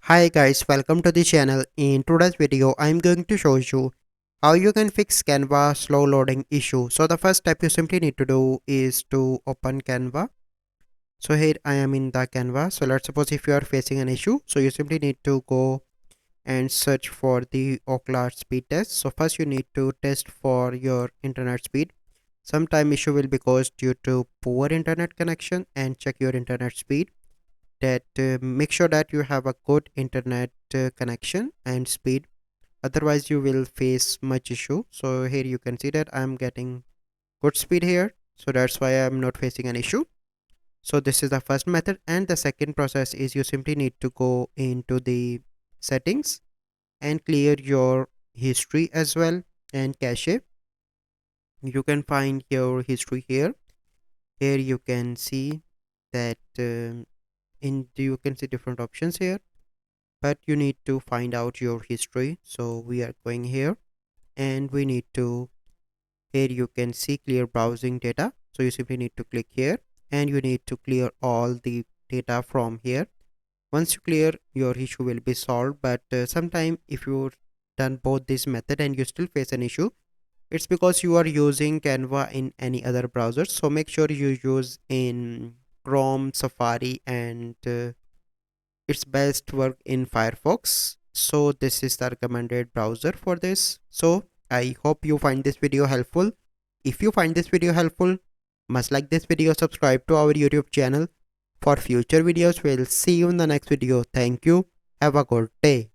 Hi guys, welcome to the channel. In today's video, I'm going to show you how you can fix Canva slow loading issue. So the first step you simply need to do is to open Canva. So here I am in the Canva. So let's suppose if you are facing an issue, so you simply need to go and search for the Ookla speed test. So first you need to test for your internet speed. Sometime issue will be caused due to poor internet connection, and check your internet speed that make sure that you have a good internet connection and speed, otherwise you will face much issue. So here you can see that I'm getting good speed here, so that's why I'm not facing an issue. So this is the first method, and the second process is you simply need to go into the settings and clear your history as well and cache. You can find your history here. Here you can see that you can see different options here, but you need to find out your history. So we are going here and we need to, here you can see clear browsing data. So you simply need to click here and you need to clear all the data from here. Once you clear, your issue will be solved. But sometime if you done both this method and you still face an issue, it's because you are using Canva in any other browser. So make sure you use in Chrome, Safari, and it's best work in Firefox. So this is the recommended browser for this. So I hope you find this video helpful. If you find this video helpful, must like this video, subscribe to our YouTube channel for future videos. We'll see you in the next video. Thank you. Have a good day.